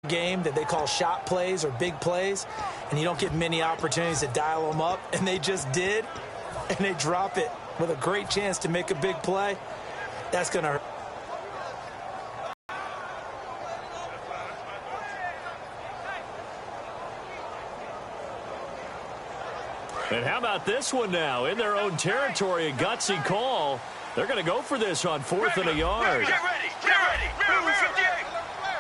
game that they call shot plays or big plays, and you don't get many opportunities to dial them up, and they just did, and they drop it with a great chance to make a big play. That's going to hurt. And how about this one now? In their own territory, a gutsy call. They're going to go for this on 4th and a yard. Get ready. Get ready. Blue 58.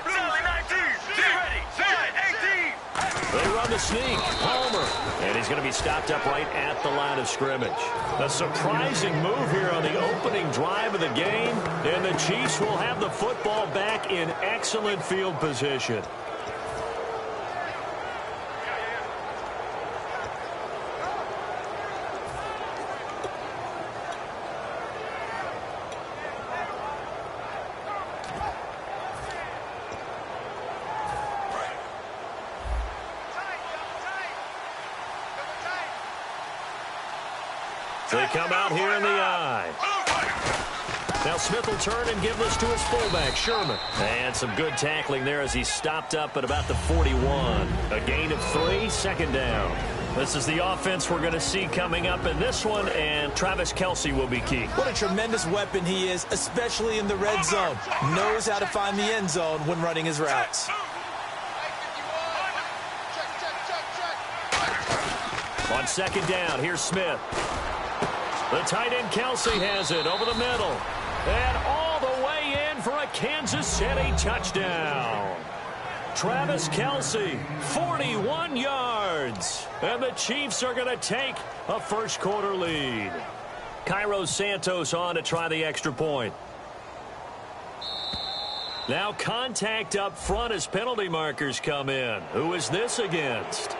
Solid 19. Get ready. Solid 18. They run the sneak. Palmer. And he's going to be stopped up right at the line of scrimmage. A surprising move here on the opening drive of the game. And the Chiefs will have the football back in excellent field position. They come out here in the eye. Now Smith will turn and give this to his fullback, Sherman. And some good tackling there as he stopped up at about the 41. A gain of 3, second down. This is the offense we're going to see coming up in this one, and Travis Kelce will be key. What a tremendous weapon he is, especially in the red zone. Knows how to find the end zone when running his routes. On second down, here's Smith. The tight end Kelce has it over the middle. And all the way in for a Kansas City touchdown. Travis Kelce, 41 yards. And the Chiefs are going to take a first-quarter lead. Cairo Santos on to try the extra point. Now contact up front as penalty markers come in. Who is this against?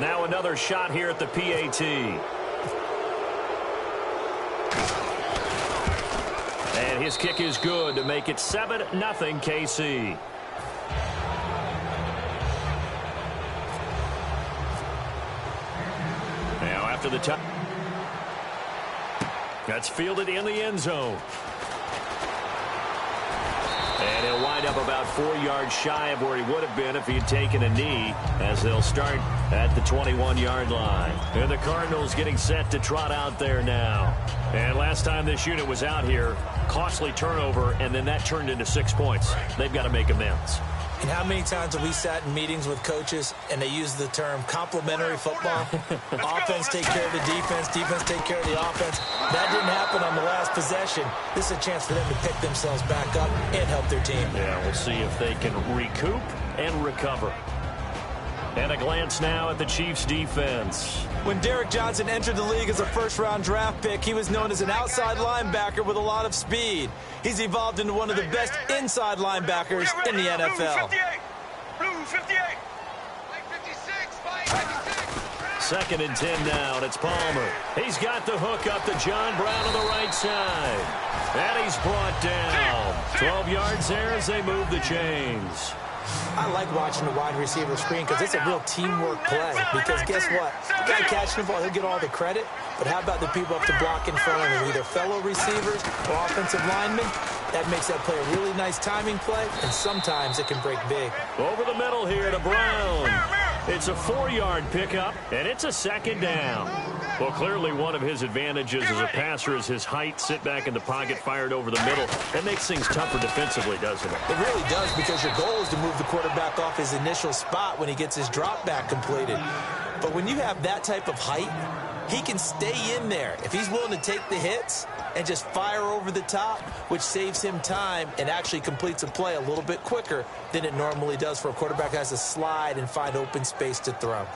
Now another shot here at the PAT. And his kick is good to make it 7-0 KC. Now after the touch. That's fielded in the end zone. And he'll wind up about 4 yards shy of where he would have been if he had taken a knee, as they'll start at the 21-yard line. And the Cardinals getting set to trot out there now. And last time this unit was out here, costly turnover, and then that turned into 6 points. They've got to make amends. And how many times have we sat in meetings with coaches and they use the term complementary football? Offense take care of the defense, defense take care of the offense. That didn't happen on the last possession. This is a chance for them to pick themselves back up and help their team. Yeah, we'll see if they can recoup and recover. And a glance now at the Chiefs' defense. When Derek Johnson entered the league as a first-round draft pick, he was known as an outside linebacker with a lot of speed. He's evolved into one of the best inside linebackers in the NFL. Blue 58. 2nd and 10 now, and it's Palmer. He's got the hook up to John Brown on the right side. And he's brought down. 12 yards there as they move the chains. I like watching the wide receiver screen because it's a real teamwork play. Because guess what? The guy catching the ball, he'll get all the credit. But how about the people up to block in front of him, either fellow receivers or offensive linemen? That makes that play a really nice timing play, and sometimes it can break big. Over the middle here to Brown. It's a 4-yard pickup, and it's a second down. Well, clearly one of his advantages as a passer is his height. Sit back in the pocket, fired over the middle. That makes things tougher defensively, doesn't it? It really does, because your goal is to move the quarterback off his initial spot when he gets his drop back completed. But when you have that type of height, he can stay in there if he's willing to take the hits and just fire over the top, which saves him time and actually completes a play a little bit quicker than it normally does for a quarterback who has to slide and find open space to throw.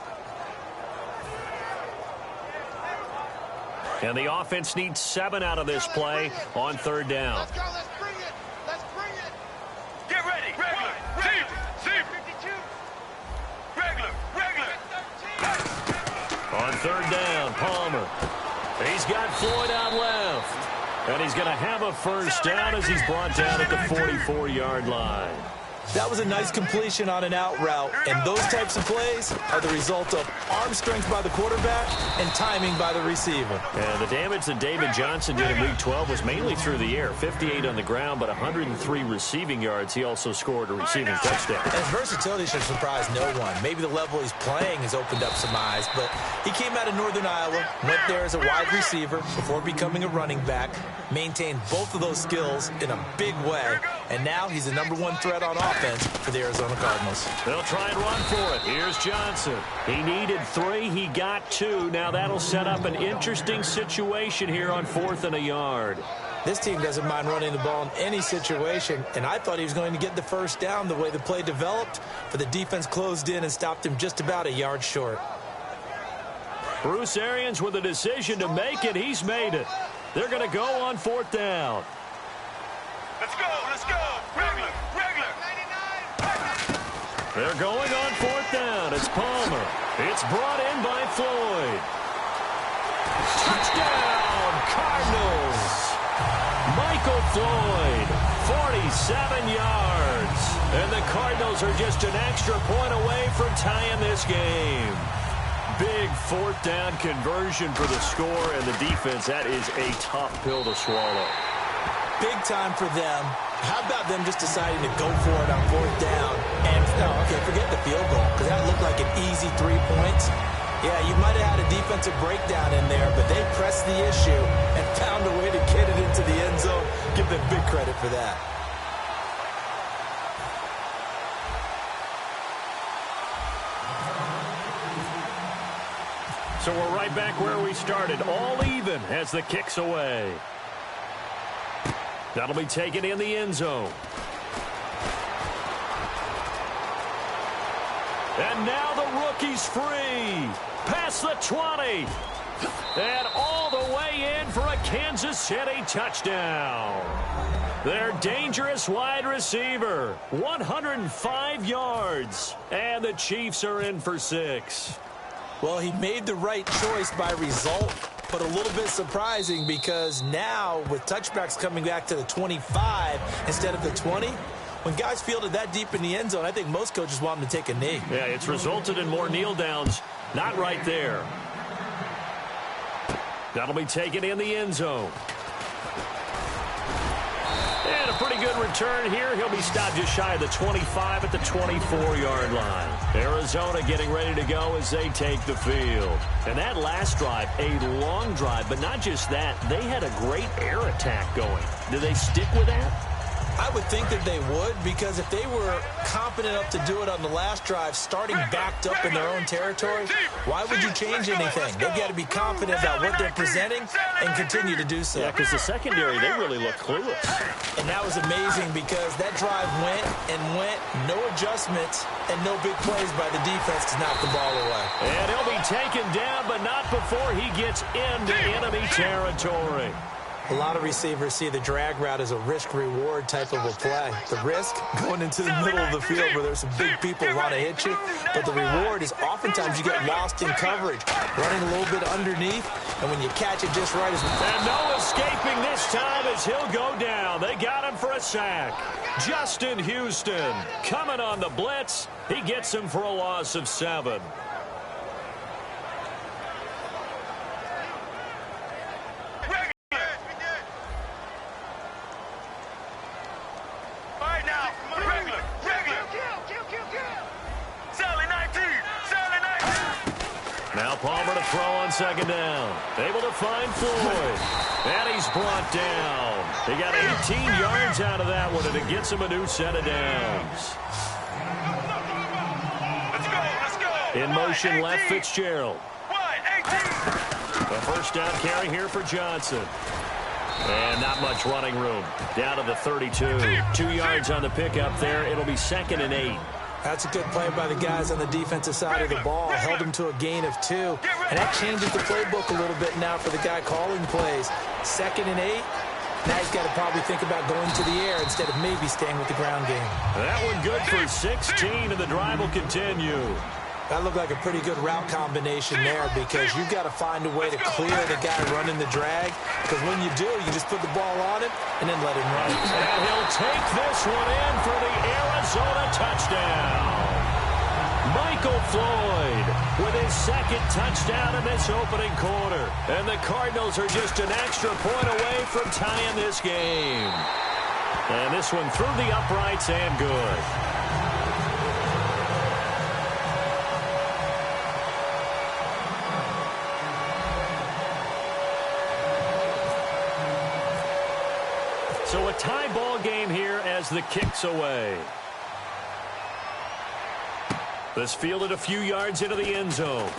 And the offense needs 7 out of this play on 3rd down. Let's go. Let's bring it. Let's bring it. Get ready. Regular. Zip. 52. Regular. On 3rd down, Palmer. He's got Floyd out left. And he's going to have a first down as he's brought down at the 44-yard line. That was a nice completion on an out route, and those types of plays are the result of arm strength by the quarterback and timing by the receiver. And the damage that David Johnson did in Week 12 was mainly through the air. 58 on the ground, but 103 receiving yards. He also scored a receiving touchdown. And his versatility should surprise no one. Maybe the level he's playing has opened up some eyes, but he came out of Northern Iowa, went there as a wide receiver before becoming a running back, maintained both of those skills in a big way, and now he's the #1 threat on offense for the Arizona Cardinals. They'll try and run for it. Here's Johnson. He needed 3. He got 2. Now that'll set up an interesting situation here on 4th and a yard. This team doesn't mind running the ball in any situation, and I thought he was going to get the first down the way the play developed, but the defense closed in and stopped him just about a yard short. Bruce Arians with a decision to make it. He's made it. They're going to go on 4th down. Let's go, let's go. Regular. They're going on 4th down. It's Palmer. It's brought in by Floyd. Touchdown, Cardinals. Michael Floyd, 47 yards. And the Cardinals are just an extra point away from tying this game. Big 4th down conversion for the score, and the defense, that is a tough pill to swallow. Big time for them. How about them just deciding to go for it on 4th down? And, okay, forget the field goal, because that looked like an easy 3 points. Yeah, you might have had a defensive breakdown in there, but they pressed the issue and found a way to get it into the end zone. Give them big credit for that. So we're right back where we started, all even as the kick's away. That'll be taken in the end zone. And now the rookie's free. Past the 20. And all the way in for a Kansas City touchdown. Their dangerous wide receiver. 105 yards. And the Chiefs are in for 6. Well, he made the right choice by result, but a little bit surprising because now with touchbacks coming back to the 25 instead of the 20, when guys fielded that deep in the end zone, I think most coaches want them to take a knee. Yeah, it's resulted in more kneel downs. Not right there. That'll be taken in the end zone. And a pretty good return here. He'll be stopped just shy of the 25 at the 24-yard line. Arizona getting ready to go as they take the field. And that last drive, a long drive, but not just that. They had a great air attack going. Do they stick with that? I would think that they would, because if they were confident enough to do it on the last drive, starting backed up in their own territory, why would you change anything? They've got to be confident about what they're presenting and continue to do so. Yeah, because the secondary, they really look clueless. And that was amazing because that drive went and went, no adjustments, and no big plays by the defense to knock the ball away. And he'll be taken down, but not before he gets into enemy territory. A lot of receivers see the drag route as a risk-reward type of a play. The risk, going into the middle of the field where there's some big people who want to hit you. But the reward is oftentimes you get lost in coverage, running a little bit underneath, and when you catch it just right. And no escaping this time as he'll go down. They got him for a sack. Justin Houston coming on the blitz. He gets him for a loss of 7. Now Palmer to throw on 2nd down. Able to find Floyd. And he's brought down. He got 18 yards out of that one, and it gets him a new set of downs. Let's go. In motion left, Fitzgerald. A first down carry here for Johnson. And not much running room. Down to the 32. 2 yards on the pickup there. It'll be 2nd and 8. That's a good play by the guys on the defensive side of the ball. Held him to a gain of 2. And that changes the playbook a little bit now for the guy calling plays. 2nd and 8. Now he's got to probably think about going to the air instead of maybe staying with the ground game. That one good for 16, and the drive will continue. That looked like a pretty good route combination there because you've got to find a way to clear the guy running the drag. Because when you do, you just put the ball on him and then let him run. And he'll take this one in for the Arizona touchdown. Michael Floyd with his second touchdown in this opening quarter. And the Cardinals are just an extra point away from tying this game. And this one through the uprights and good. So a tie ball game here as the kick's away. This fielded a few yards into the end zone.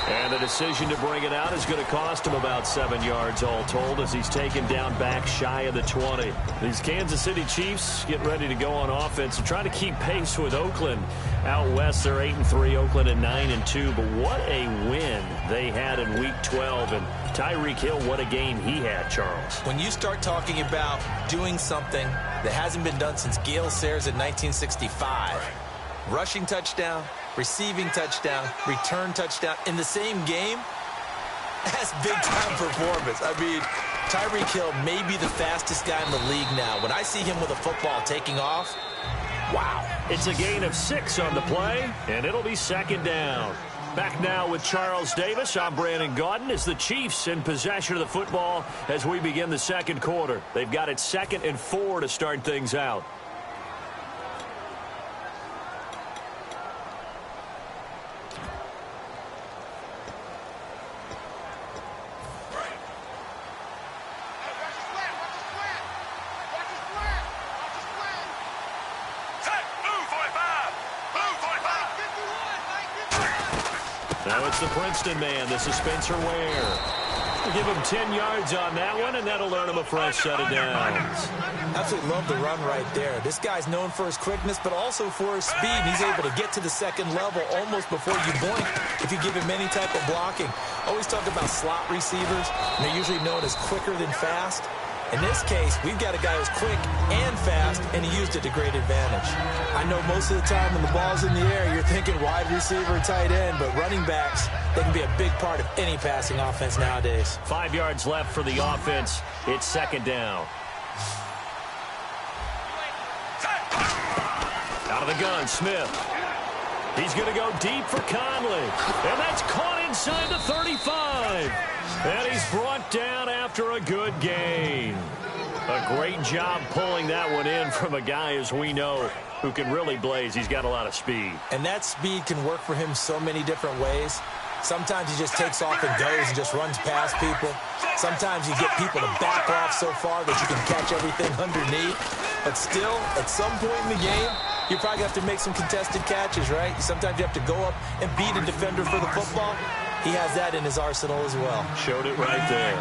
And the decision to bring it out is going to cost him about 7 yards all told as he's taken down back shy of the 20. These Kansas City Chiefs get ready to go on offense and try to keep pace with Oakland. Out west, they're 8-3, Oakland at 9-2. But what a win they had in Week 12. And Tyreek Hill, what a game he had, Charles. When you start talking about doing something that hasn't been done since Gale Sayers in 1965, rushing touchdown, receiving touchdown, return touchdown in the same game, that's big-time performance. I mean, Tyreek Hill may be the fastest guy in the league now. When I see him with a football taking off, wow. It's a gain of 6 on the play, and it'll be second down. Back now with Charles Davis. I'm Brandon Gaudin as the Chiefs in possession of the football as we begin the second quarter. They've got it 2nd and 4 to start things out. Now it's the Princeton man. This is Spencer Ware. We'll give him 10 yards on that one, and that'll earn him a fresh set of downs. Absolutely love the run right there. This guy's known for his quickness, but also for his speed. He's able to get to the second level almost before you blink if you give him any type of blocking. Always talk about slot receivers, and they're usually known as quicker than fast. In this case, we've got a guy who's quick and fast, and he used it to great advantage. I know most of the time when the ball's in the air, you're thinking wide receiver, tight end, but running backs, they can be a big part of any passing offense nowadays. 5 yards left for the offense. It's second down. Out of the gun, Smith. He's going to go deep for Conley. And that's caught inside the 35. And he's brought down after a good gain. A great job pulling that one in from a guy, as we know, who can really blaze. He's got a lot of speed. And that speed can work for him so many different ways. Sometimes he just takes off and goes and just runs past people. Sometimes you get people to back off so far that you can catch everything underneath. But still, at some point in the game, you probably have to make some contested catches, right? Sometimes you have to go up and beat a defender for the football. He has that in his arsenal as well. Showed it right there.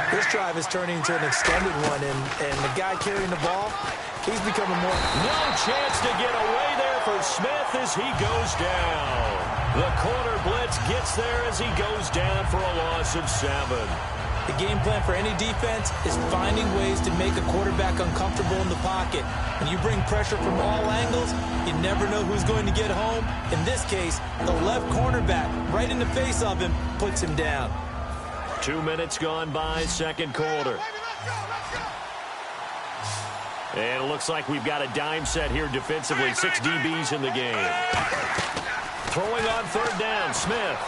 This drive is turning into an extended one, and the guy carrying the ball, he's becoming more... No chance to get away there for Smith as he goes down. The corner blitz gets there as he goes down for a loss of 7. The game plan for any defense is finding ways to make a quarterback uncomfortable in the pocket. When you bring pressure from all angles, you never know who's going to get home. In this case, the left cornerback, right in the face of him, puts him down. 2 minutes gone by, second quarter. And it looks like we've got a dime set here defensively. 6 DBs in the game. Throwing on third down, Smith.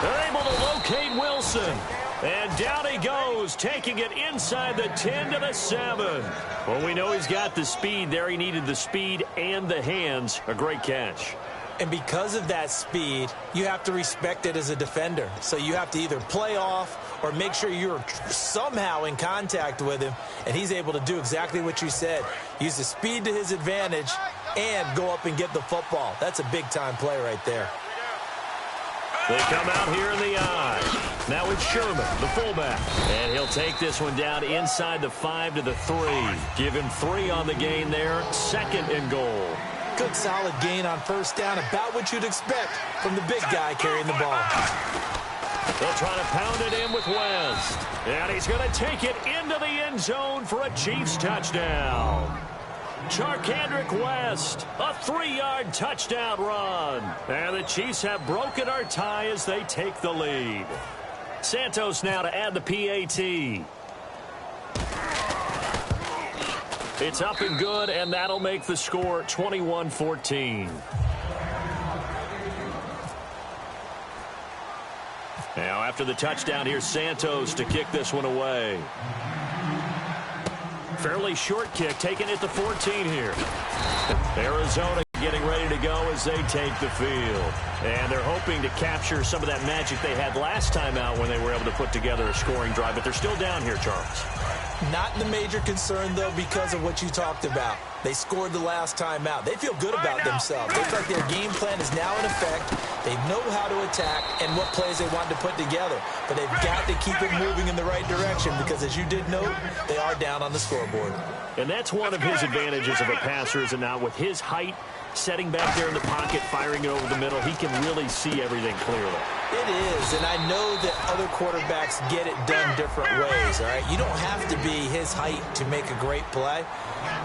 They're able to locate Wilson. And down he goes, taking it inside the 10 to the 7. Well, we know he's got the speed there. He needed the speed and the hands. A great catch. And because of that speed, you have to respect it as a defender. So you have to either play off or make sure you're somehow in contact with him. And he's able to do exactly what you said. Use the speed to his advantage and go up and get the football. That's a big-time play right there. They come out here in the eye. Now it's Sherman, the fullback. And he'll take this one down inside the 5 to the 3. Give him 3 on the gain there. 2nd and goal. Good solid gain on first down. About what you'd expect from the big guy carrying the ball. They'll try to pound it in with West. And he's going to take it into the end zone for a Chiefs touchdown. Charkandrick West, a 3-yard touchdown run. And the Chiefs have broken our tie as they take the lead. Santos now to add the PAT. It's up and good, and that'll make the score 21-14. Now, after the touchdown, here's Santos to kick this one away. Fairly short kick, taken at the 14 here. Arizona getting ready to go as they take the field. And they're hoping to capture some of that magic they had last time out when they were able to put together a scoring drive. But they're still down here, Charles. Not the major concern, though, because of what you talked about. They scored the last time out. They feel good about themselves. They feel like their game plan is now in effect. They know how to attack and what plays they want to put together. But they've got to keep it moving in the right direction because, as you did note, they are down on the scoreboard. And that's one of his advantages of a passer, is it not? With his height, setting back there in the pocket, firing it over the middle, he can really see everything clearly. It is, and I know that other quarterbacks get it done different ways, all right? You don't have to be his height to make a great play,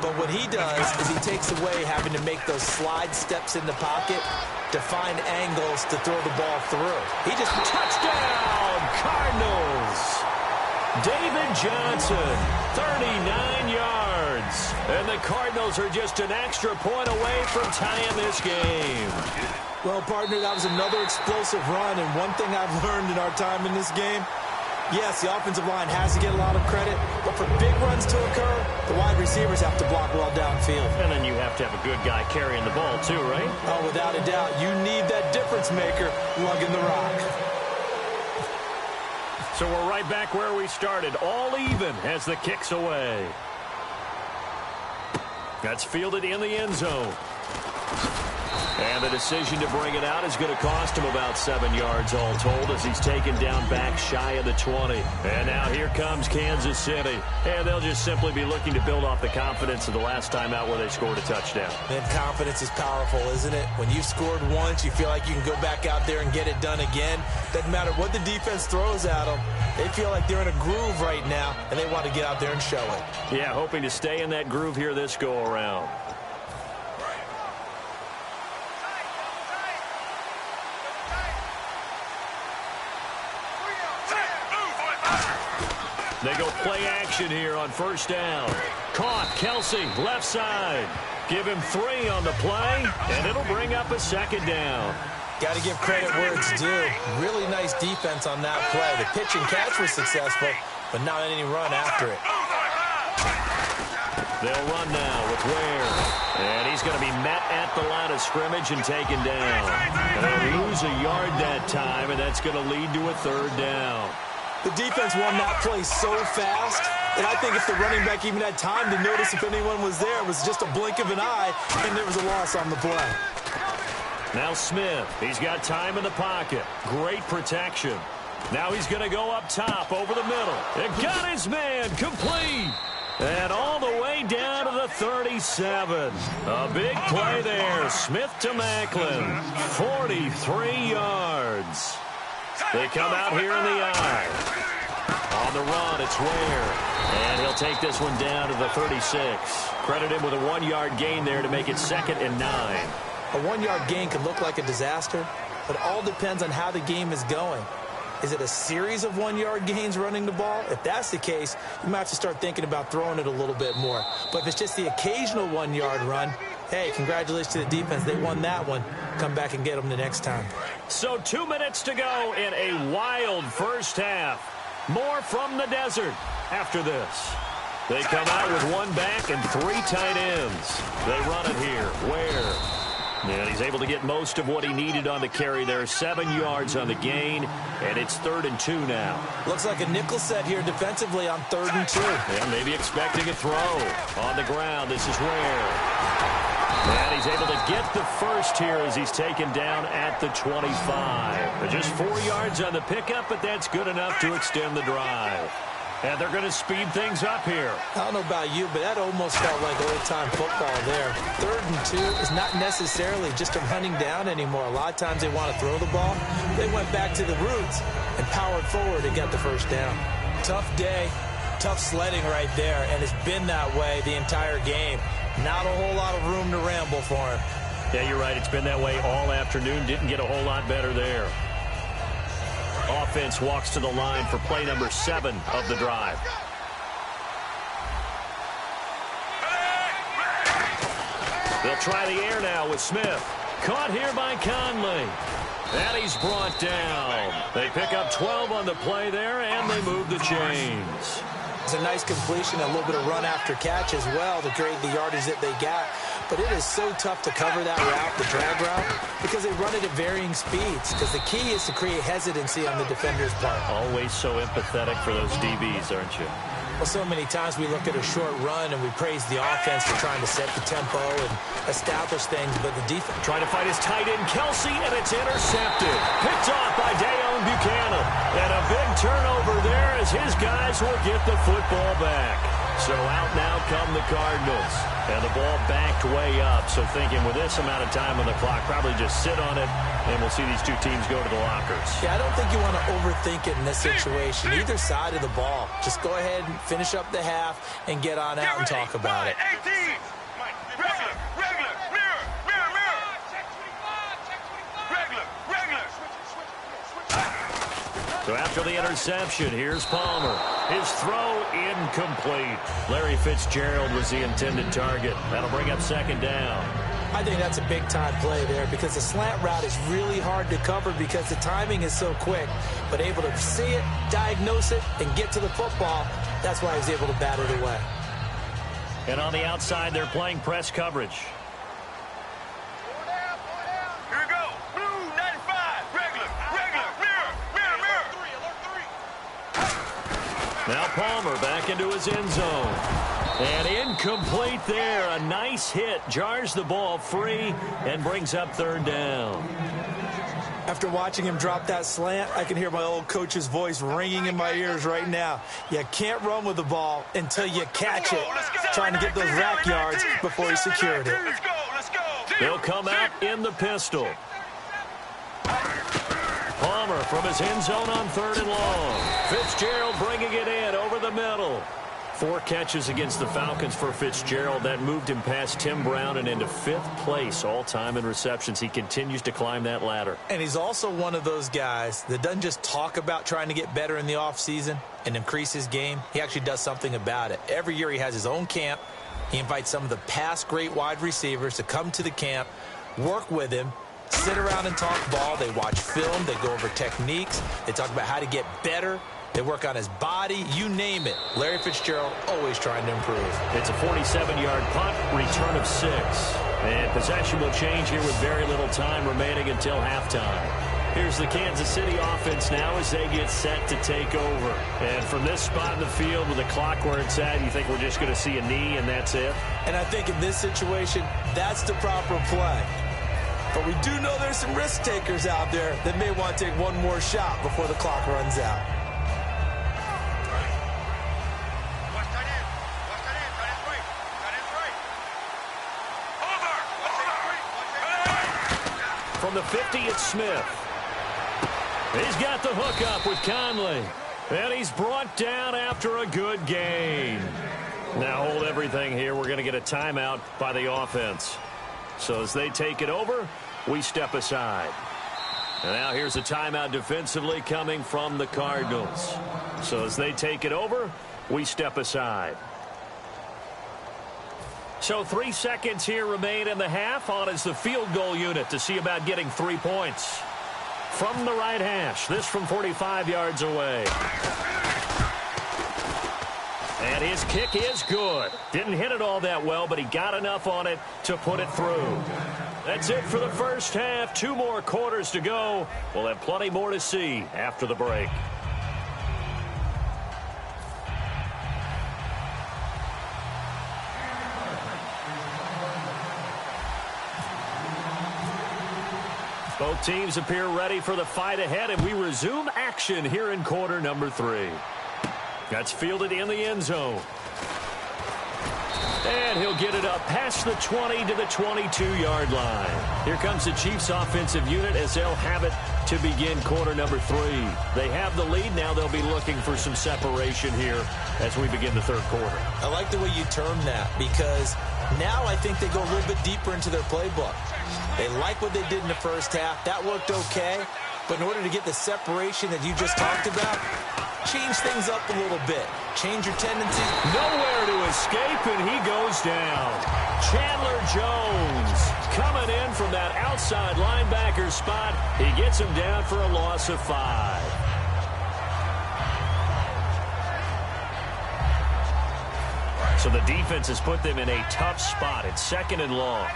but what he does is he takes away having to make those slide steps in the pocket to find angles to throw the ball through. He just touchdown, Cardinals! David Johnson, 39 yards. And the Cardinals are just an extra point away from tying this game. Well, partner, that was another explosive run, and one thing I've learned in our time in this game, yes, the offensive line has to get a lot of credit, but for big runs to occur, the wide receivers have to block well downfield. And then you have to have a good guy carrying the ball too, right? Oh, without a doubt. You need that difference maker lugging the rock. So we're right back where we started, all even as the kick's away. That's fielded in the end zone. And the decision to bring it out is going to cost him about 7 yards all told as he's taken down back shy of the 20. And now here comes Kansas City. And they'll just simply be looking to build off the confidence of the last time out where they scored a touchdown. And confidence is powerful, isn't it? When you've scored once, you feel like you can go back out there and get it done again. Doesn't matter what the defense throws at them. They feel like they're in a groove right now, and they want to get out there and show it. Yeah, hoping to stay in that groove here this go-around. They go play action here on first down. Caught, Kelsey, left side. Give him 3 on the play, and it'll bring up a second down. Got to give credit where it's due. Really nice defense on that play. The pitch and catch was successful, but not any run after it. They'll run now with Ware. And he's going to be met at the line of scrimmage and taken down. And they'll lose a yard that time, and that's going to lead to a third down. The defense won that play so fast, and I think if the running back even had time to notice if anyone was there, it was just a blink of an eye, and there was a loss on the play. Now Smith, he's got time in the pocket. Great protection. Now he's going to go up top over the middle. It got his man complete. And all the way down to the 37. A big play there. Smith to Macklin. 43 yards. They come out here in the eye. On the run, it's Ware. And he'll take this one down to the 36. Credit him with a 1-yard gain there to make it 2nd and 9. A 1-yard gain could look like a disaster, but all depends on how the game is going. Is it a series of 1-yard gains running the ball? If that's the case, you might have to start thinking about throwing it a little bit more. But if it's just the occasional 1-yard run, hey, congratulations to the defense. They won that one. Come back and get them the next time. So 2 minutes to go in a wild first half. More from the desert after this. They come out with 1 back and 3 tight ends. They run it here. Ware. And he's able to get most of what he needed on the carry there. 7 yards on the gain, and it's 3rd and 2 now. Looks like a nickel set here defensively on 3rd and 2. Yeah, maybe expecting a throw. On the ground, this is Ware. And he's able to get the first here as he's taken down at the 25. Just 4 yards on the pickup, but that's good enough to extend the drive. And they're going to speed things up here. I don't know about you, but that almost felt like old-time football there. 3rd and 2 is not necessarily just a running down anymore. A lot of times they want to throw the ball. They went back to the roots and powered forward and got the first down. Tough day, tough sledding right there, and it's been that way the entire game. Not a whole lot of room to ramble for him. Yeah, you're right. It's been that way all afternoon. Didn't get a whole lot better there. Offense walks to the line for play number 7 of the drive. They'll try the air now with Smith. Caught here by Conley. And he's brought down. They pick up 12 on the play there, and they move the chains. It's a nice completion, a little bit of run after catch as well to create the yardage that they got. But it is so tough to cover that route, the drag route, because they run it at varying speeds. Because the key is to create hesitancy on the defender's part. Always so empathetic for those DBs, aren't you? Well, so many times we look at a short run and we praise the offense for trying to set the tempo and establish things, but the defense... Trying to fight his tight end, Kelsey, and it's intercepted. Picked off by Dayon Buchanan. And a big turnover there as his guys will get the football back. So out now come the Cardinals. And the ball backed way up. So thinking with this amount of time on the clock, probably just sit on it, and we'll see these two teams go to the lockers. Yeah, I don't think you want to overthink it in this situation. Either side of the ball. Just go ahead and finish up the half and get on out and talk about it. 18. Regular, mirror. Regular. So after the interception, here's Palmer. His throw incomplete. Larry Fitzgerald was the intended target. That'll bring up second down. I think that's a big-time play there because the slant route is really hard to cover because the timing is so quick. But able to see it, diagnose it, and get to the football, that's why he was able to bat it away. And on the outside, they're playing press coverage. Here we go. Blue 95. Regular. Mirror. Now Palmer back into his end zone. And incomplete there. A nice hit. Jars the ball free and brings up third down. After watching him drop that slant, I can hear my old coach's voice ringing in my ears right now. You can't run with the ball until you catch it. Trying to get those rack yards before he secured it. Let's go. They'll come out in the pistol. Palmer from his end zone on third and long. Fitzgerald bringing it in over the middle. 4 catches against the Falcons for Fitzgerald. That moved him past Tim Brown and into 5th place all-time in receptions. He continues to climb that ladder. And he's also one of those guys that doesn't just talk about trying to get better in the offseason and increase his game. He actually does something about it. Every year he has his own camp. He invites some of the past great wide receivers to come to the camp, work with him, sit around and talk ball. They watch film. They go over techniques. They talk about how to get better. They work on his body, you name it. Larry Fitzgerald always trying to improve. It's a 47-yard punt, return of 6. And possession will change here with very little time remaining until halftime. Here's the Kansas City offense now as they get set to take over. And from this spot in the field with the clock where it's at, you think we're just going to see a knee and that's it? And I think in this situation, that's the proper play. But we do know there's some risk takers out there that may want to take one more shot before the clock runs out. From the 50, it's Smith. He's got the hook up with Conley. And he's brought down after a good gain. Now hold everything here. We're going to get a timeout by the offense. So as they take it over, we step aside. And now here's a timeout defensively coming from the Cardinals. So as they take it over, we step aside. So 3 seconds here remain in the half. On is the field goal unit to see about getting 3 points. From the right hash, this from 45 yards away. And his kick is good. Didn't hit it all that well, but he got enough on it to put it through. That's it for the first half. 2 more quarters to go. We'll have plenty more to see after the break. Both teams appear ready for the fight ahead, and we resume action here in quarter number 3. That's fielded in the end zone. And he'll get it up past the 20 to the 22-yard line. Here comes the Chiefs offensive unit as they'll have it to begin quarter number 3. They have the lead. Now they'll be looking for some separation here as we begin the third quarter. I like the way you term that because now I think they go a little bit deeper into their playbook. They like what they did in the first half. That worked okay. But in order to get the separation that you just talked about, change things up a little bit. Change your tendencies. Nowhere to escape, and he goes down. Chandler Jones coming in from that outside linebacker spot. He gets him down for a loss of 5. So the defense has put them in a tough spot. It's 2nd and long.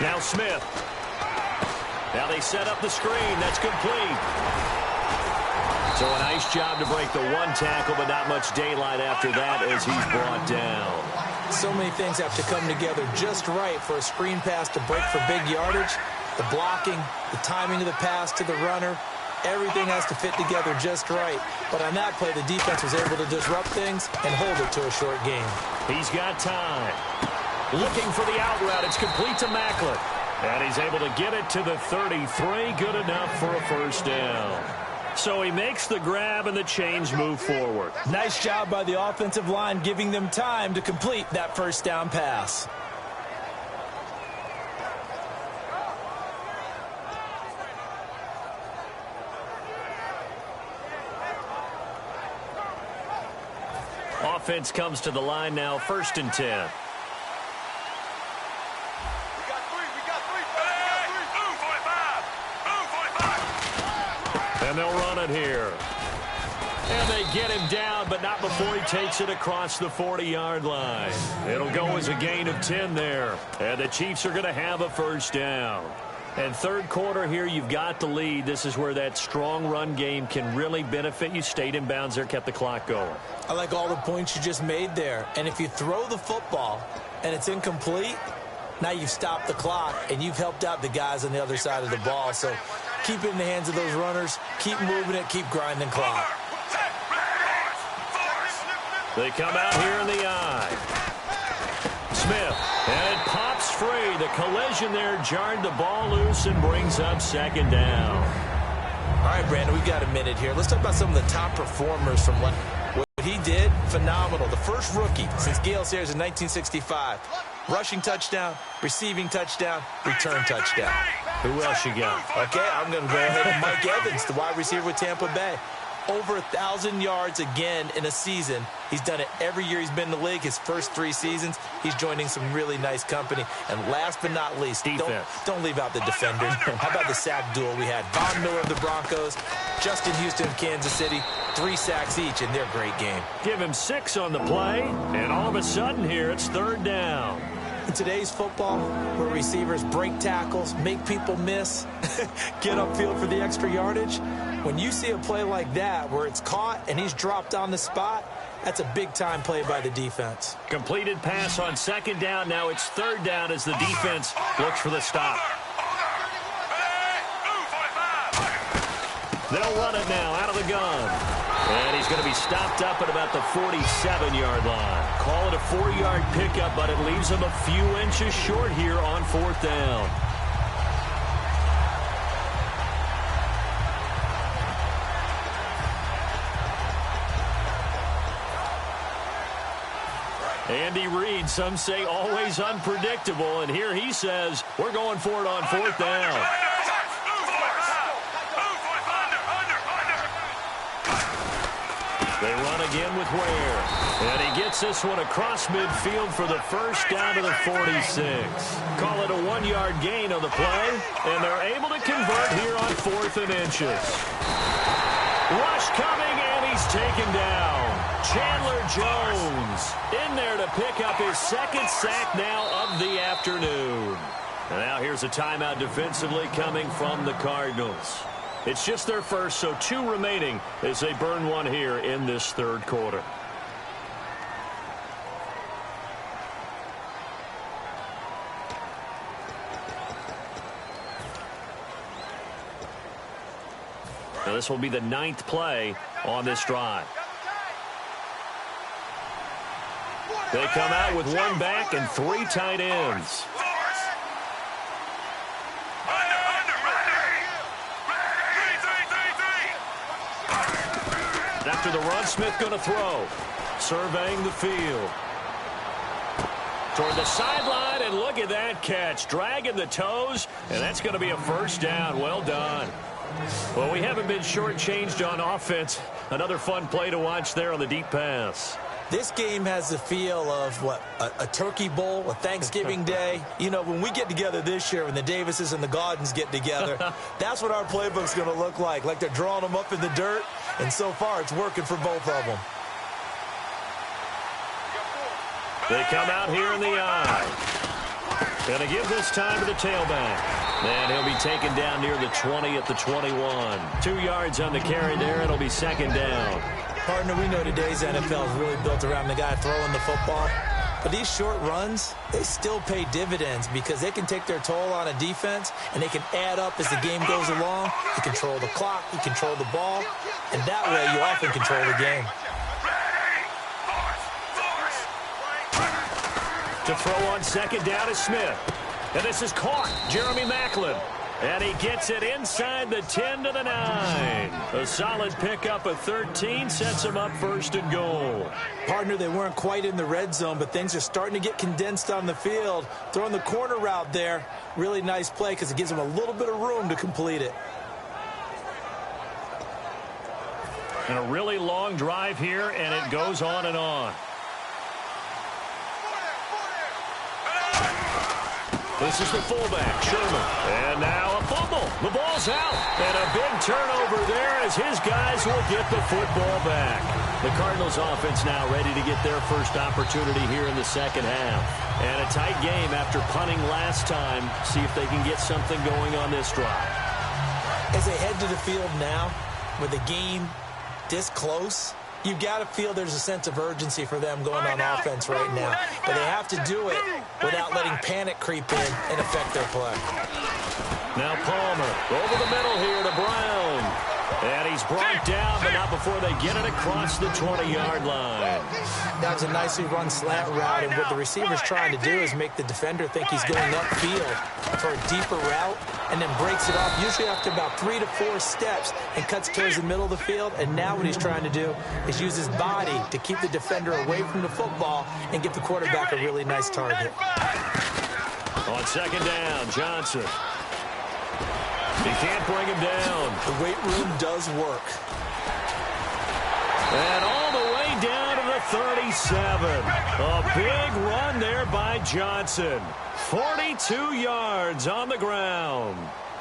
Now Smith. Now they set up the screen. That's complete. So a nice job to break the 1 tackle, but not much daylight after that as he's brought down. So many things have to come together just right for a screen pass to break for big yardage. The blocking, the timing of the pass to the runner, everything has to fit together just right. But on that play, the defense was able to disrupt things and hold it to a short game. He's got time. Looking for the out route. It's complete to Macklin. And he's able to get it to the 33. Good enough for a first down. So he makes the grab and the chains move forward. Nice job by the offensive line giving them time to complete that first down pass. Offense comes to the line now, 1st and 10. And they'll run it here. And they get him down, but not before he takes it across the 40-yard line. It'll go as a gain of 10 there. And the Chiefs are going to have a first down. And 3rd quarter here, you've got the lead. This is where that strong run game can really benefit you. Stayed in bounds there, kept the clock going. I like all the points you just made there. And if you throw the football and it's incomplete, now you've stopped the clock and you've helped out the guys on the other side of the ball. So keep it in the hands of those runners. Keep moving it. Keep grinding clock. They come out here in the eye. Smith, and it pops free. The collision there jarred the ball loose and brings up 2nd down. All right, Brandon, we've got a minute here. Let's talk about some of the top performers from what he did. Phenomenal. The first rookie since Gale Sayers in 1965. Rushing touchdown, receiving touchdown, return touchdown. Who else you got? Okay, I'm going to go ahead and Mike Evans, the wide receiver with Tampa Bay. Over 1,000 yards again in a season. He's done it every year he's been in the league. His first 3 seasons, he's joining some really nice company. And last but not least, don't leave out the defenders. How about the sack duel we had? Von Miller of the Broncos, Justin Houston of Kansas City, 3 sacks each in their great game. Give him 6 on the play, and all of a sudden here it's 3rd down. In today's football, where receivers break tackles, make people miss, get upfield for the extra yardage, when you see a play like that where it's caught and he's dropped on the spot, that's a big-time play by the defense. Completed pass on 2nd down. Now it's 3rd down as the defense looks for the stop. They'll run it now out of the gun. And he's going to be stopped up at about the 47-yard line. Call it a 4-yard pickup, but it leaves him a few inches short here on 4th down. Andy Reid, some say always unpredictable, and here he says we're going for it on 4th down. They run again with Ware. And he gets this one across midfield for the first down to the 46. Call it a 1-yard gain on the play, and they're able to convert here on 4th and inches. Rush coming, and he's taken down. Chandler Jones in there to pick up his 2nd sack now of the afternoon. And now here's a timeout defensively coming from the Cardinals. It's just their first, so 2 remaining as they burn 1 here in this 3rd quarter. Now this will be the 9th play on this drive. They come out with 1 back and 3 tight ends. After the run, Smith going to throw. Surveying the field. Toward the sideline, and look at that catch. Dragging the toes, and that's going to be a first down. Well done. Well, we haven't been shortchanged on offense. Another fun play to watch there on the deep pass. This game has the feel of, what, a turkey bowl, a Thanksgiving day. You know, when we get together this year, when the Davises and the Gaudens get together, that's what our playbook's going to look like they're drawing them up in the dirt, and so far it's working for both of them. They come out here in the eye. Going to give this time to the tailback. And he'll be taken down near the 20 at the 21. 2 yards on the carry there. It'll be second down. Partner, we know today's NFL is really built around the guy throwing the football. But these short runs, they still pay dividends because they can take their toll on a defense, and they can add up as the game goes along. You control the clock, you control the ball, and that way you often control the game. To throw on second down is Smith. And this is caught. Jeremy Maclin. And he gets it inside the 10 to the 9. A solid pickup of 13 sets him up first and goal. Partner, they weren't quite in the red zone, but things are starting to get condensed on the field. Throwing the corner route there, really nice play because it gives them a little bit of room to complete it. And a really long drive here, and it goes on and on. This is the fullback, Sherman. And now a fumble. The ball's out. And a big turnover there as his guys will get the football back. The Cardinals offense now ready to get their first opportunity here in the second half. And a tight game after punting last time. See if they can get something going on this drive. As they head to the field now, with the game this close, you've got to feel there's a sense of urgency for them going on offense right now. But they have to do it without letting panic creep in and affect their play. Now Palmer over the middle here to Brown. And he's brought down, but not before they get it across the 20-yard line. That was a nicely run slant route, and what the receiver's trying to do is make the defender think he's going upfield for a deeper route, and then breaks it off, usually after about 3 to 4 steps, and cuts towards the middle of the field. And now what he's trying to do is use his body to keep the defender away from the football and give the quarterback a really nice target. On second down, Johnson. He can't bring him down. The weight room does work. And all the way down to the 37. A big run there by Johnson. 42 yards on the ground.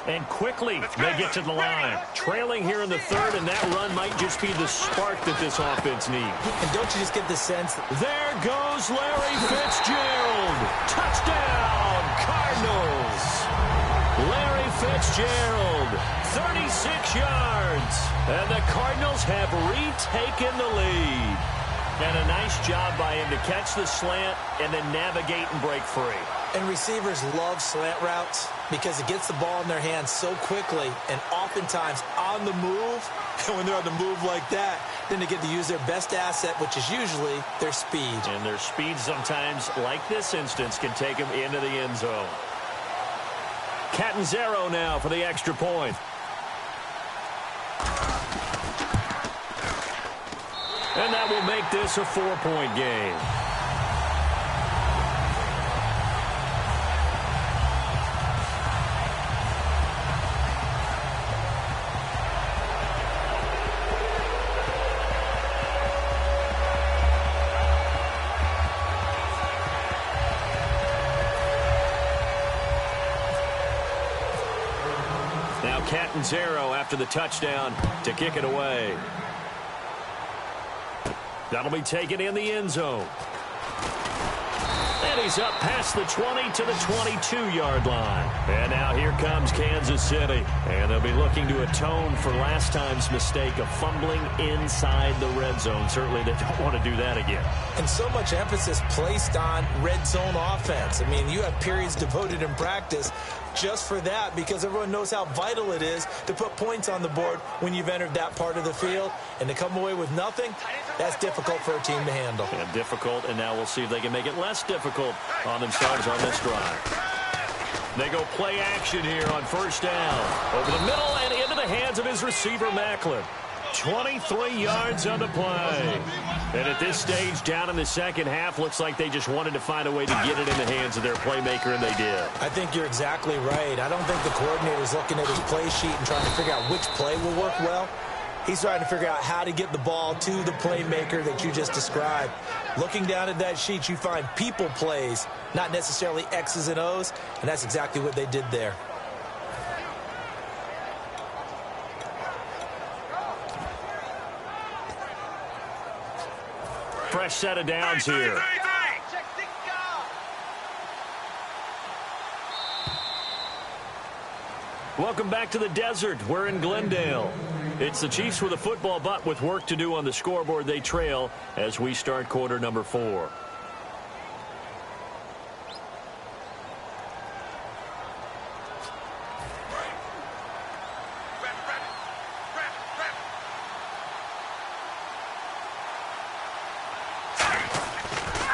And quickly they get to the line. Trailing here in the third, and that run might just be the spark that this offense needs. And don't you just get the sense that there goes Larry Fitzgerald. Touchdown, Cardinals. Larry Fitzgerald, 36 yards. And the Cardinals have retaken the lead. And a nice job by him to catch the slant and then navigate and break free. And receivers love slant routes because it gets the ball in their hands so quickly and oftentimes on the move. And when they're on the move like that, then they get to use their best asset, which is usually their speed. And their speed sometimes, like this instance, can take them into the end zone. Catanzaro now for the extra point. And that will make this a 4-point game. Now Catanzaro after the touchdown to kick it away. That'll be taken in the end zone. And he's up past the 20 to the 22-yard line. And now here comes Kansas City. And they'll be looking to atone for last time's mistake of fumbling inside the red zone. Certainly they don't want to do that again. And so much emphasis placed on red zone offense. I mean, you have periods devoted in practice just for that because everyone knows how vital it is to put points on the board when you've entered that part of the field. And to come away with nothing, that's difficult for a team to handle. And difficult, and now we'll see if they can make it less difficult on themselves on this drive. They go play action here on first down. Over the middle and into the hands of his receiver, Maclin. 23 yards on the play. And at this stage, down in the second half, looks like they just wanted to find a way to get it in the hands of their playmaker, and they did. I think you're exactly right. I don't think the coordinator's looking at his play sheet and trying to figure out which play will work well. He's trying to figure out how to get the ball to the playmaker that you just described. Looking down at that sheet, you find people plays, not necessarily X's and O's, and that's exactly what they did there. Fresh set of downs here. Welcome back to the desert. We're in Glendale. It's the Chiefs with a football, but with work to do on the scoreboard. They trail as we start quarter number 4.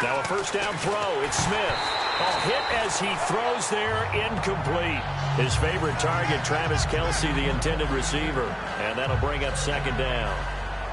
Now a first down throw. It's Smith. A hit as he throws there, incomplete. His favorite target, Travis Kelce, the intended receiver. And that'll bring up second down.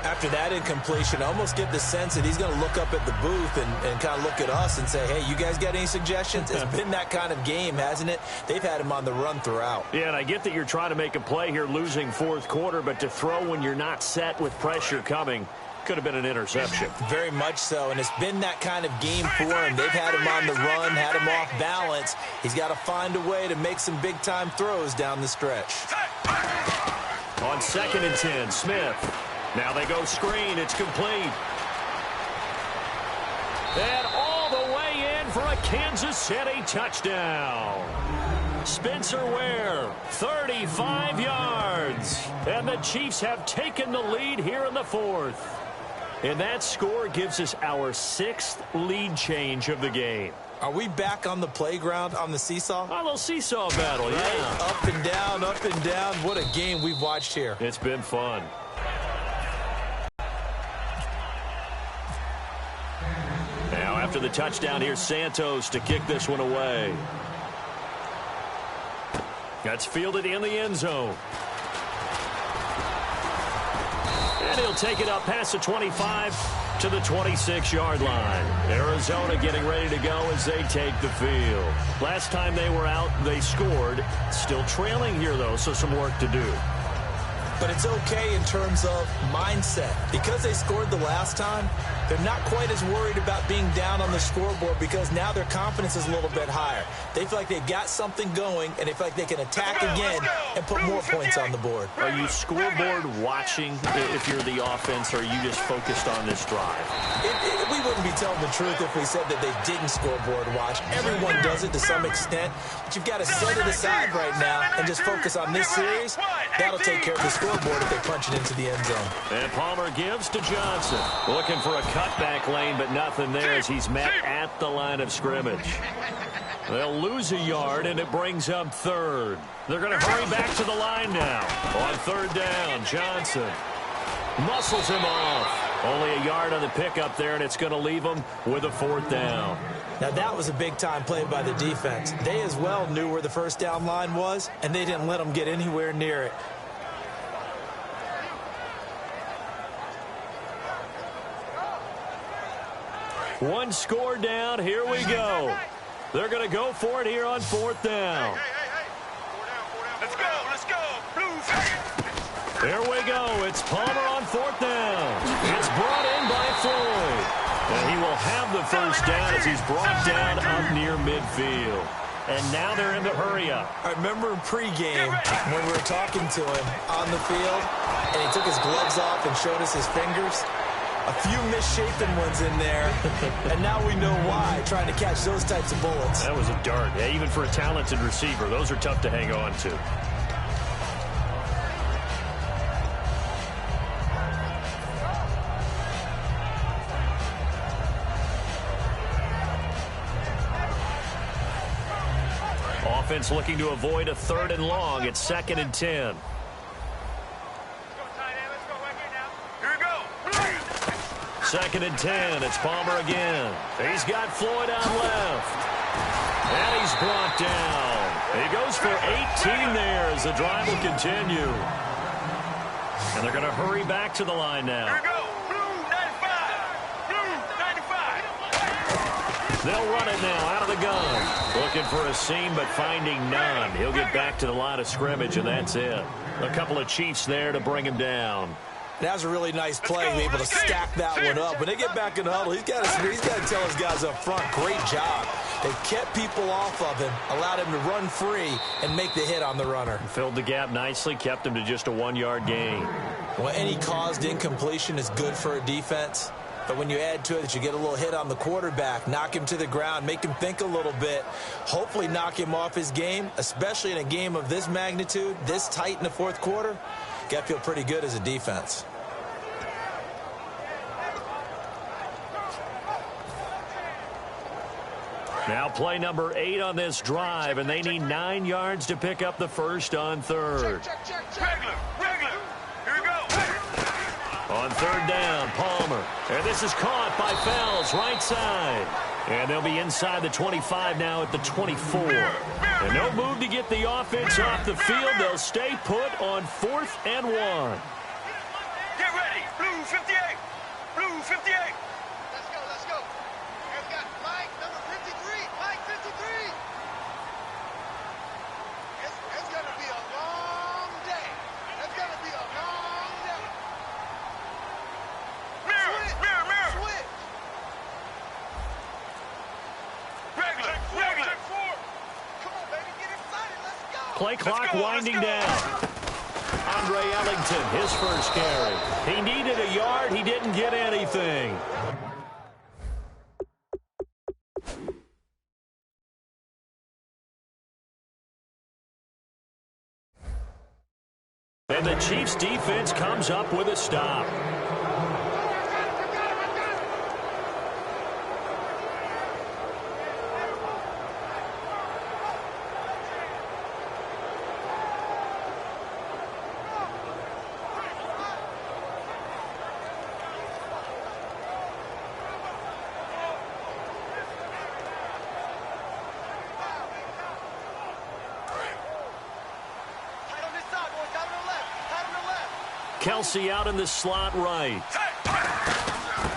After that incompletion, I almost get the sense that he's going to look up at the booth and kind of look at us and say, hey, you guys got any suggestions? It's been that kind of game, hasn't it? They've had him on the run throughout. Yeah, and I get that you're trying to make a play here, losing fourth quarter, but to throw when you're not set with pressure coming could have been an interception. Very much so, and it's been that kind of game for him. They've had him on the run, had him off balance. He's got to find a way to make some big-time throws down the stretch. On 2nd and 10, Smith. Now they go screen. It's complete. And all the way in for a Kansas City touchdown. Spencer Ware, 35 yards. And the Chiefs have taken the lead here in the 4th. And that score gives us our 6th lead change of the game. Are we back on the playground on the seesaw? A little seesaw battle, yeah. Right? Up and down, up and down. What a game we've watched here. It's been fun. Now after the touchdown, here's Santos to kick this one away. That's fielded in the end zone. And he'll take it up past the 25 to the 26-yard line. Arizona getting ready to go as they take the field. Last time they were out, they scored. Still trailing here, though, so some work to do. But it's okay in terms of mindset. Because they scored the last time, they're not quite as worried about being down on the scoreboard because now their confidence is a little bit higher. They feel like they've got something going, and they feel like they can attack again and put more points on the board. Are you scoreboard watching if you're the offense, or are you just focused on this drive? We wouldn't be telling the truth if we said that they didn't scoreboard watch. Everyone does it to some extent, but you've got to set it aside right now and just focus on this series. That'll take care of the scoreboard if they punch it into the end zone. And Palmer gives to Johnson. Looking for a cutback lane, but nothing there as he's met at the line of scrimmage. They'll lose a yard, and it brings up 3rd. They're going to hurry back to the line now. On 3rd down, Johnson muscles him off. Only a yard on the pickup there, and it's going to leave him with a 4th down. Now, that was a big-time play by the defense. They as well knew where the first down line was, and they didn't let them get anywhere near it. One score down. Here we go. They're going to go for it here on 4th down. Let's go, let's go. There we go. It's Palmer on 4th down. It's brought in by Floyd. And he will have the first down as he's brought down up near midfield. And now they're in the hurry up. I remember in pregame when we were talking to him on the field, and he took his gloves off and showed us his fingers. A few misshapen ones in there, and now we know why, trying to catch those types of bullets. That was a dart. Yeah, even for a talented receiver, those are tough to hang on to. Offense looking to avoid a 3rd and long. It's 2nd and 10. Second and 10. It's Palmer again. He's got Floyd out left. And he's brought down. He goes for 18 there as the drive will continue. And they're going to hurry back to the line now. Here we go. Blue 95. Blue 95. They'll run it now out of the gun. Looking for a seam, but finding none. He'll get back to the line of scrimmage, and that's it. A couple of Chiefs there to bring him down. That was a really nice play, able to stack that one up. When they get back in the huddle, he's got to tell his guys up front, great job. They kept people off of him, allowed him to run free and make the hit on the runner. Filled the gap nicely, kept him to just a 1-yard gain. Well, any caused incompletion is good for a defense. But when you add to it that you get a little hit on the quarterback, knock him to the ground, make him think a little bit, hopefully knock him off his game, especially in a game of this magnitude, this tight in the fourth quarter, got to feel pretty good as a defense. Now play number 8 on this drive, and they need 9 yards to pick up the first on third. Regular. Here we go. On third down, Palmer. And this is caught by Fells, right side. And they'll be inside the 25 now at the 24. And no move to get the offense off the field. They'll stay put on 4th and 1. Get ready. Blue 58. Blue 58. Let's go. We've got Mike, number 53. Mike 53. It's going to be a long day. It's going to be a long day. Mirror. Switch. Regular. Come on, baby. Get excited. Let's go. Play clock winding let's go. down. Andre Ellington, his first carry. He needed a yard. He didn't get anything. And the Chiefs defense comes up with a stop. Kelsey out in the slot right.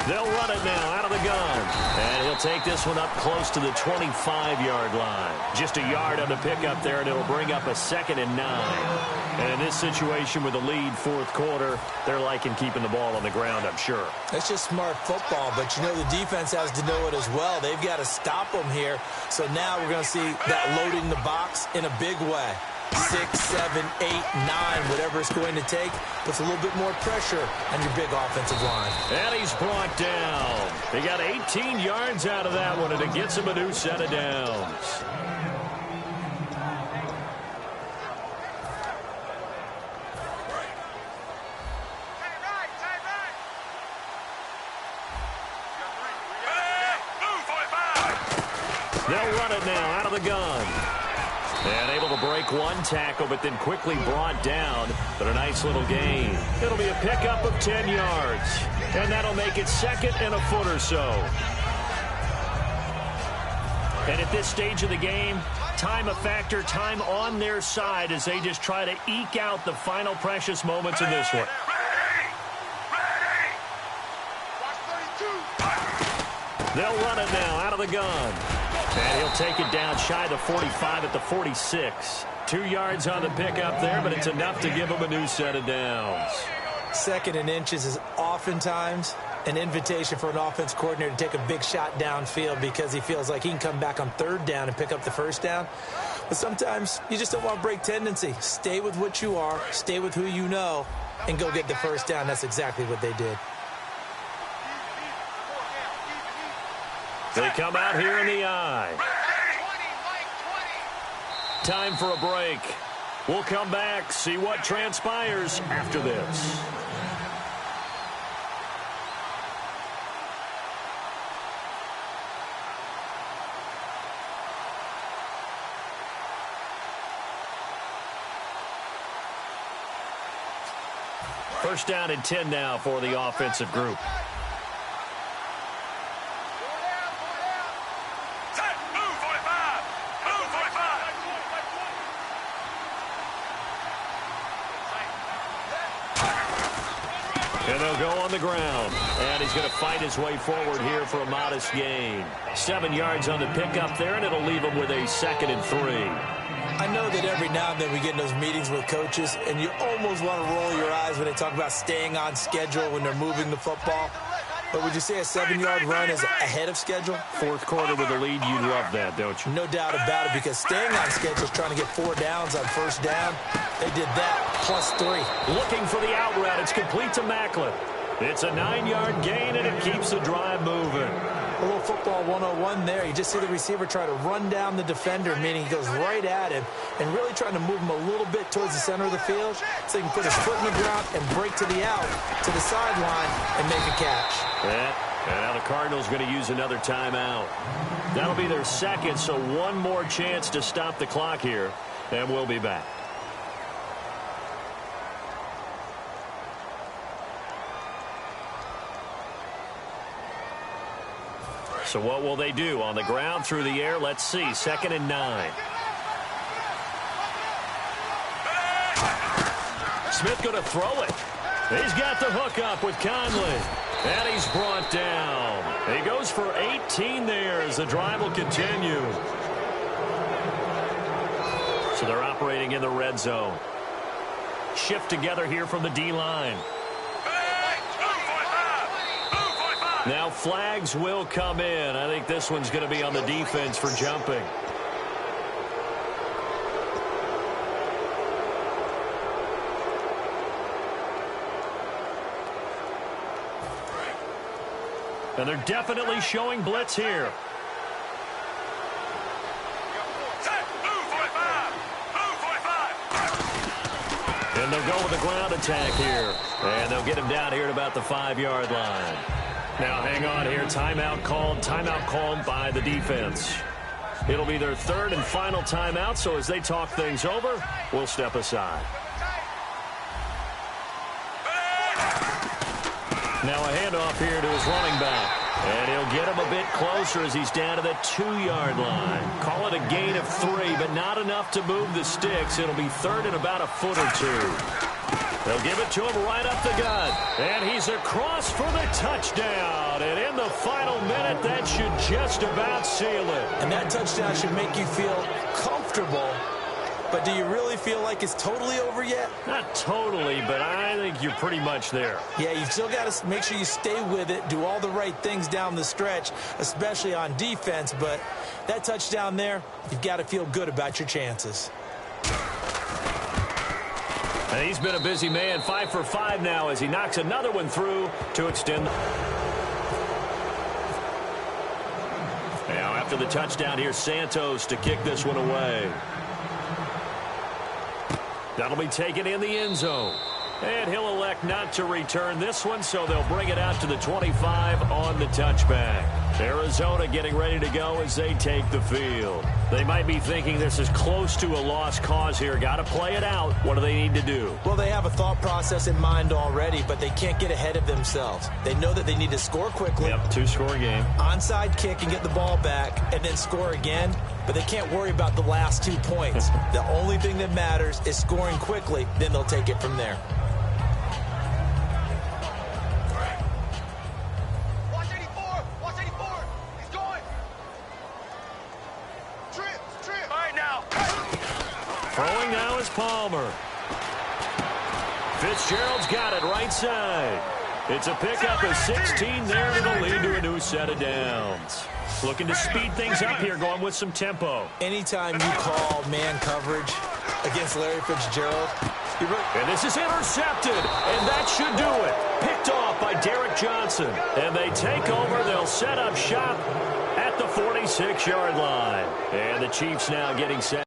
They'll run it now out of the gun. And he'll take this one up close to the 25-yard line. Just a yard on the pickup there, and it'll bring up a 2nd and 9. And in this situation with the lead fourth quarter, they're liking keeping the ball on the ground, I'm sure. That's just smart football, but you know the defense has to know it as well. They've got to stop them here. So now we're going to see that loading the box in a big way. 6, 7, 8, 9, whatever it's going to take, puts a little bit more pressure on your big offensive line. And he's brought down. He got 18 yards out of that one, and it gets him a new set of downs. They'll run it now out of the gun. And able to break one tackle, but then quickly brought down. But a nice little gain. It'll be a pickup of 10 yards. And that'll make it 2nd and a foot or so. And at this stage of the game, time a factor, time on their side as they just try to eke out the final precious moments of this one. They'll run it now out of the gun. And he'll take it down shy of the 45 at the 46. 2 yards on the pickup there, but it's enough to give him a new set of downs. 2nd and inches is oftentimes an invitation for an offense coordinator to take a big shot downfield because he feels like he can come back on 3rd down and pick up the 1st down. But sometimes you just don't want to break tendency. Stay with what you are, stay with who you know, and go get the 1st down. That's exactly what they did. They come out here in the eye. Time for a break. We'll come back, see what transpires after this. First down and 10 now for the offensive group. And they'll go on the ground. And he's going to fight his way forward here for a modest gain. 7 yards on the pickup there, and it'll leave him with a 2nd and 3. I know that every now and then we get in those meetings with coaches, and you almost want to roll your eyes when they talk about staying on schedule when they're moving the football. But would you say a 7-yard run is ahead of schedule? Fourth quarter with a lead, you love that, don't you? No doubt about it, because staying on schedule is trying to get 4 downs on first down. They did that plus 3. Looking for the out route. It's complete to Macklin. It's a 9-yard gain, and it keeps the drive moving. A little football 101 there. You just see the receiver try to run down the defender, meaning he goes right at him and really trying to move him a little bit towards the center of the field so he can put his foot in the ground and break to the out, to the sideline, and make a catch. And now the Cardinals going to use another timeout. That'll be their 2nd, so one more chance to stop the clock here, and we'll be back. So what will they do? On the ground, through the air, let's see. 2nd and 9. Smith going to throw it. He's got the hook up with Conley. And he's brought down. He goes for 18 there as the drive will continue. So they're operating in the red zone. Shift together here from the D-line. Now flags will come in. I think this one's going to be on the defense for jumping. And they're definitely showing blitz here. And they'll go with the ground attack here. And they'll get him down here at about the 5-yard line. Now hang on here. Timeout called by the defense. It'll be their 3rd and final timeout, so as they talk things over, we'll step aside. Now a handoff here to his running back. And he'll get him a bit closer as he's down to the 2-yard line. Call it a gain of 3, but not enough to move the sticks. It'll be 3rd and about a foot or 2. They'll give it to him right up the gut. And he's across for the touchdown. And in the final minute, that should just about seal it. And that touchdown should make you feel comfortable. But do you really feel like it's totally over yet? Not totally, but I think you're pretty much there. Yeah, you've still got to make sure you stay with it, do all the right things down the stretch, especially on defense. But that touchdown there, you've got to feel good about your chances. And he's been a busy man, 5 for 5 now as he knocks another one through to extend. Now after the touchdown, here's Santos to kick this one away. That'll be taken in the end zone. And he'll elect not to return this one, so they'll bring it out to the 25 on the touchback. Arizona getting ready to go as they take the field. They might be thinking this is close to a lost cause here. Got to play it out. What do they need to do? Well, they have a thought process in mind already, but they can't get ahead of themselves. They know that they need to score quickly. Yep, 2-score game. Onside kick and get the ball back and then score again. But they can't worry about the last 2 points. The only thing that matters is scoring quickly. Then they'll take it from there. Watch 84. Watch 84. He's going. Trip. All right, now. Throwing now is Palmer. Fitzgerald's got it right side. It's a pickup of 16 there, and it'll lead to a new set of downs. Looking to speed things up here, going with some tempo. Anytime you call man coverage against Larry Fitzgerald, and this is intercepted, and that should do it. Picked off by Derek Johnson. And they take over. They'll set up shop at the 46-yard line. And the Chiefs now getting set.